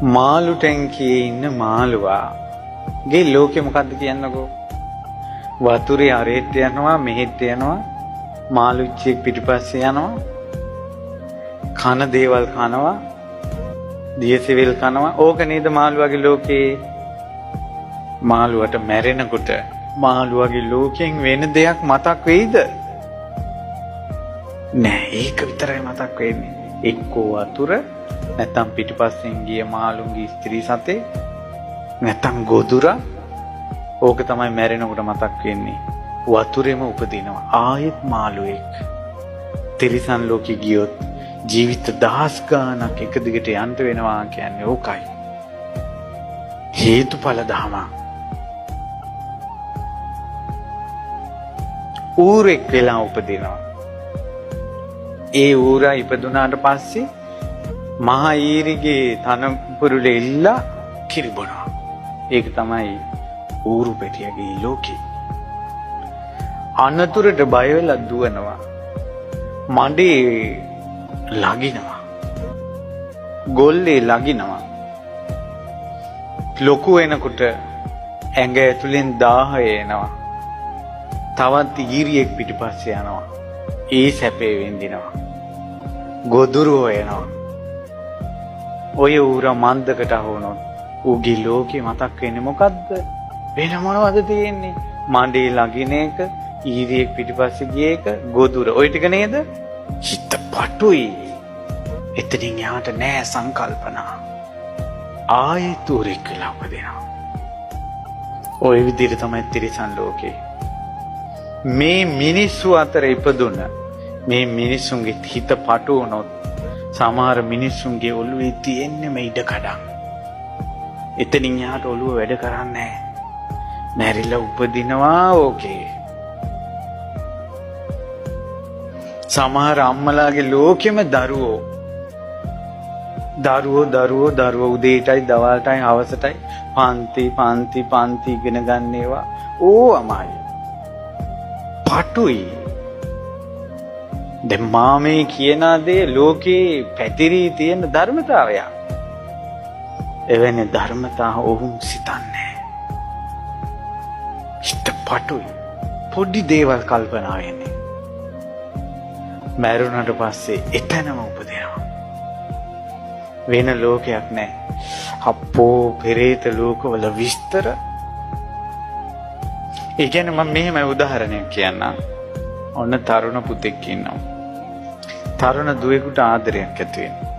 මාළු ටැංකියේ ඉන්න මාළුවාගේ ලෝකෙ මොකද්ද කියන්නකෝ? වතුරේ අරෙත් යනවා මෙහෙත් යනවා, මාළුච්චියෙක් පිටිපස්සේ යනවා, කන දේවල් කනවා, දියසෙවිල් කනවා. ඕක නේද මාළුවාගේ ලෝකේ? මාළුවට මැරෙනකොට මාළුවාගේ ලෝකෙන් වෙන දෙයක් මතක් වෙයිද? නෑ, ඒක විතරයි මතක් වෙන්නේ. එක්කෝ වතුර, නැත්තම් පිටිපස්සෙන් ගිය මාළුන්ගේ ස්ත්‍රී සතේ, නැත්තම් ගොදුර. ඕක තමයි මැරෙනකොට මතක් වෙන්නේ. වතුරෙම උපදිනවා ආයෙත් මාළුවෙක්. තිරිසන් ලෝකෙ ගියොත් ජීවිත දහස් ගාණක් එක දිගට යන්න වෙනවා කියන්නේ ඕකයි. හේතුඵල ධම. ඌරෙක් වෙලා උපදිනවා. ඒ ඌරා ඉපදුනාට පස්සේ මහා ඊරිගේ තනපුරුලේ ඉල්ලා කිරිබොනවා. ඒක තමයි ඌරු පැටියගේ ලෝකේ. අනතුරට බය වෙලා දුවනවා. මඩේ ලගිනවා. ගොල්ලේ ලගිනවා. ලොකු වෙනකොට ඇඟ ඇතුලෙන් දාහය එනවා. තවත් ඊරියෙක් පිටිපස්සේ යනවා. ඒ සැපේ විඳිනවා. ගොදුරු හොයනවා. ඔය ඌරා මන්දකට අහුනොත් ඌගේ ලෝකේ මතක් වෙන්නේ මොකද්ද? වෙන මොනවද තියෙන්නේ? මඩේ ලගින එක, ඊරියෙක් පිටිපස්සේ ගිය එක, ගොදුර. ඔය ටික නේද? හිත පටුයි. එතනින් යාට නෑ සංකල්පනා. ආයෙත් ඌරෙක් වෙලා උපදිනවා. ඔය විදිහට තමයි තිරිසන් ලෝකේ. මේ මිනිස්සු අතර ඉපදුන මේ මිනිස්සුන්ගේ හිත පටු වුණොත් සමහර මිනිස්සුන්ගේ ඔළුවේ තියෙන්නේ මේ ඉඩ කඩන්. එතනින් යාට ඔළුව වැඩ කරන්නේ නැහැ. මැරිලා උපදිනවා ඕකේ. සමහර අම්මලාගේ ලෝකෙම දරුවෝ උදේටයි දවල්ටයි හවසටයි පන්ති ඉගෙන ගන්න ඒවා ඕවමයි. පටුයි. දැන් මාමේ කියන දේ ලෝකේ පැතිරී තියෙන ධර්මතාවයක්. එවැනි ධර්මතා ඔවුන් සිතන්නේ. හිත පටුයි. පොඩි දේවල් කල්පනා වෙන්නේ. මැරුණට පස්සේ එතනම උපදිනවා. වෙන ලෝකයක් නැහැ. අප්පෝ පෙරේත ලෝකවල විස්තර. ඒ කියන්නේ මම මෙහෙම උදාහරණයක් කියන්නම්. ඔන්න තරුණ පුතෙක් ඉන්නවා. තරුණ දුවෙකුට ආදරයක් ඇති වෙනවා.